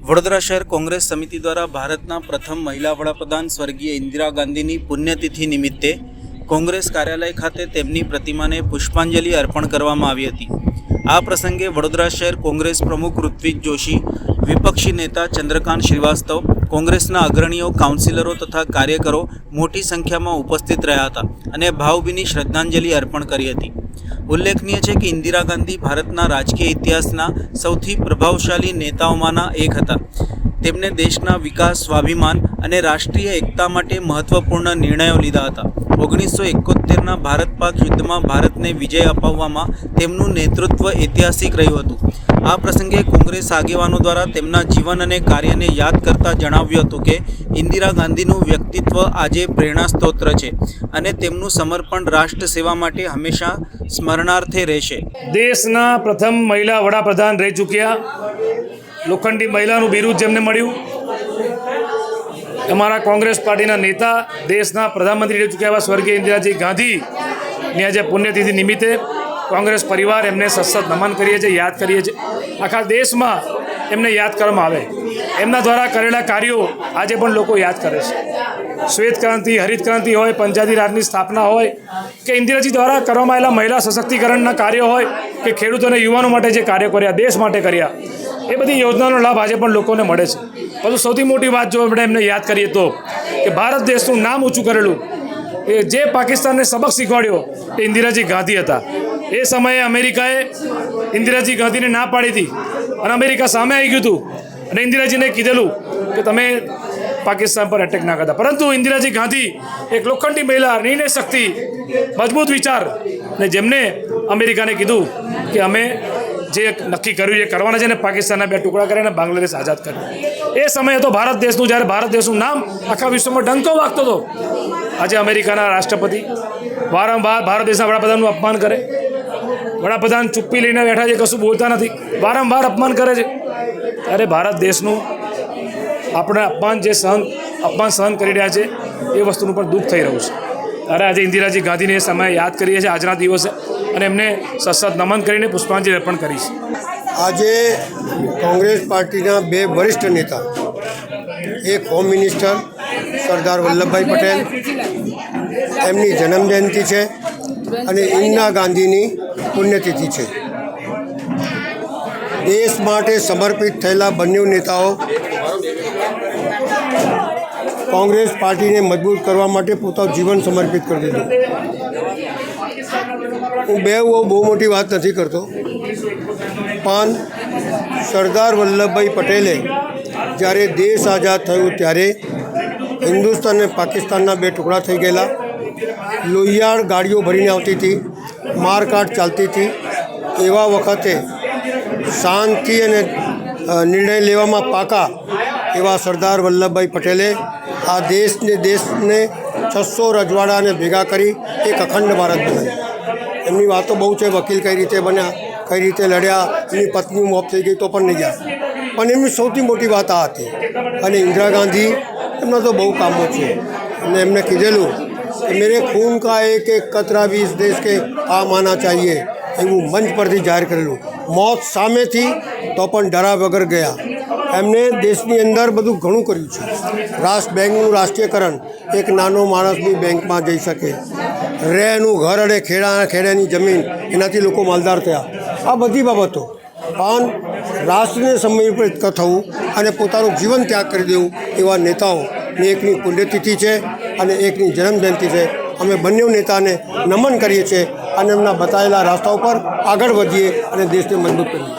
વડોદરા શહેર કોંગ્રેસ સમિતિ દ્વારા ભારતના પ્રથમ મહિલા વડાપ્રધાન સ્વર્ગીય ઇન્દિરા ગાંધીની પુણ્યતિથિ નિમિત્તે કોંગ્રેસ કાર્યાલય ખાતે તેમની પ્રતિમાને પુષ્પાંજલિ અર્પણ કરવામાં આવી હતી। આ પ્રસંગે વડોદરા શહેર કોંગ્રેસ પ્રમુખ ઋત્વિક જોશી, વિપક્ષી નેતા ચંદ્રકાંત શ્રીવાસ્તવ, કોંગ્રેસના અગ્રણીઓ, કાઉન્સિલરો તથા કાર્યકરો મોટી સંખ્યામાં ઉપસ્થિત રહ્યા હતા અને ભાવભીની શ્રદ્ધાંજલિ અર્પણ કરી હતી। ઉલ્લેખનીય છે કે ઇન્દિરા ગાંધી ભારતના રાજકીય ઇતિહાસના સૌથી પ્રભાવશાળી નેતાઓમાંના એક હતા। તેમણે દેશના વિકાસ, સ્વાભિમાન અને રાષ્ટ્રીય એકતા માટે મહત્વપૂર્ણ નિર્ણયો લીધા હતા। 1971ના ભારત-પાક યુદ્ધમાં ભારતને વિજય અપાવવામાં તેમનું નેતૃત્વ ઐતિહાસિક રહ્યું હતું। આ પ્રસંગે કોંગ્રેસ આગેવાનો દ્વારા તેમના જીવન અને કાર્યને યાદ કરતા જણાવ્યું હતું કે ઇન્દિરા ગાંધીનું વ્યક્તિત્વ આજે પ્રેરણા સ્ત્રોત છે અને તેમનું સમર્પણ રાષ્ટ્ર સેવા માટે હંમેશા સ્મરણાર્થે રહેશે। દેશના પ્રથમ મહિલા વડાપ્રધાન રહી ચૂક્યા, લોખંડી મહિલાનું બિરુદ જેમને મળ્યું। અમારા કોંગ્રેસ પાર્ટીના નેતા, દેશના પ્રધાનમંત્રી રહી ચૂક્યા એવા સ્વર્ગીય ઇન્દિરાજી ગાંધીની આજે પુણ્યતિથિ નિમિત્તે કોંગ્રેસ પરિવાર એમને સતત નમન કરીએ છીએ, યાદ કરીએ છીએ। આખા દેશમાં એમને યાદ કરવામાં આવે, એમના દ્વારા કરેલા કાર્યો આજે પણ લોકો યાદ કરે છે। શ્વેત ક્રાંતિ, હરિત ક્રાંતિ હોય, પંચાયતી રાજની સ્થાપના હોય કે ઇન્દિરાજી દ્વારા કરવામાં આવેલા મહિલા સશક્તિકરણના કાર્યો હોય કે ખેડૂતો અને યુવાનો માટે જે કાર્યો કર્યા, દેશ માટે કર્યા, એ બધી યોજનાનો લાભ આજે પણ લોકોને મળે છે। પરંતુ સૌથી મોટી વાત જો આપણે એમને યાદ કરીએ તો કે ભારત દેશનું નામ ઊંચું કરેલું, એ જે પાકિસ્તાનને સબક શીખવાડ્યો એ ઇન્દિરાજી ગાંધી હતા। એ સમયે અમેરિકાએ ઇન્દિરાજી ગાંધીને ના પાડી હતી અને અમેરિકા સામે આવી ગયું હતું અને ઇન્દિરાજીને કીધેલું કે તમે પાકિસ્તાન પર એટેક ના કરતા। પરંતુ ઇન્દિરાજી ગાંધી એક લોખંડી મહિલા, નિર્ણય શક્તિ, મજબૂત વિચાર ને જેમને અમેરિકાને કીધું કે અમે જે નક્કી કર્યું એ કરવાના છે ને પાકિસ્તાનના 2 ટુકડા કરીને બાંગ્લાદેશ આઝાદ કર્યું। એ સમયે તો ભારત દેશનું, જ્યારે ભારત દેશનું નામ આખા વિશ્વમાં ડંકો વાગતો હતો, આજે અમેરિકાના રાષ્ટ્રપતિ વારંવાર ભારત દેશના વડાપ્રધાનનું અપમાન કરે। વડાપ્રધાન ચુપ્પી લઈને બેઠા છે, કશું બોલતા નથી, વારંવાર અપમાન કરે છે। ત્યારે ભારત દેશનું આપણે અપમાન સહન કરી રહ્યા છે, એ વસ્તુનું પણ દુઃખ થઈ રહ્યું છે। ત્યારે આજે ઇન્દિરાજી ગાંધીને એ સમયે યાદ કરીએ છીએ આજના દિવસે અને એમને સતત નમન કરીને પુષ્પાંજલિ અર્પણ કરી છે। આજે કોંગ્રેસ પાર્ટીના 2 વરિષ્ઠ નેતા, એક હોમ મિનિસ્ટર સરદાર વલ્લભભાઈ પટેલ, એમની જન્મજયંતિ છે અને ઇન્દિરા ગાંધીની પુણ્યતિથિ છે। દેશ માટે સમર્પિત થયેલા બંને નેતાઓ કોંગ્રેસ પાર્ટીને મજબૂત કરવા માટે પોતાનું જીવન સમર્પિત કરી દીધું। હું બહુ મોટી વાત નથી કરતો, પણ સરદાર વલ્લભભાઈ પટેલે જ્યારે દેશ આઝાદ થયો ત્યારે હિન્દુસ્તાન અને પાકિસ્તાનના 2 ટુકડા થઈ ગયેલા, લોહિયાળ ગાડીઓ ભરીને આવતી હતી, મારકાટ ચાલતી હતી। એવા વખતે શાંતિ અને નિર્ણય લેવામાં પાકા એવા સરદાર વલ્લભભાઈ પટેલે આ દેશને 600 રજવાડાને ભેગા કરી એક અખંડ ભારત બનાવ્યું। એમની વાતો બહુ છે, વકીલ કઈ રીતે બન્યા, કઈ રીતે લડ્યા, એમની પત્ની મોત થઈ ગઈ તો પણ નહીં ગયા, પણ એમની સૌથી મોટી વાત આ હતી। અને ઇન્દિરા ગાંધી એમના તો બહુ કામો છે, અને એમને કીધેલું કે મેરે ખૂન કા એક કતરા भी इस देश के काम आना चाहिए, એવું મંચ પરથી જાહેર કરેલું। મોત સામેથી તો પણ ડરા વગર ગયા। એમને દેશની અંદર બધું ઘણું કર્યું છે। બેંકનું રાષ્ટ્રીયકરણ, એક નાનો માણસ બી બેંકમાં જઈ શકે, રહેનું ઘર અને ખેડાની જમીન, એનાથી લોકો માલદાર થયા। આ બધી બાબતો, પણ રાષ્ટ્રને સમર્પિત થવું અને પોતાનું જીવન ત્યાગ કરી દેવું એવા નેતાઓની એકની પુણ્યતિથિ છે અને એકની જન્મજયંતિ છે। અમે બંને નેતાને નમન કરીએ છીએ અને એમના બતાવેલા રસ્તા ઉપર આગળ વધીએ અને દેશને મજબૂત કરીએ।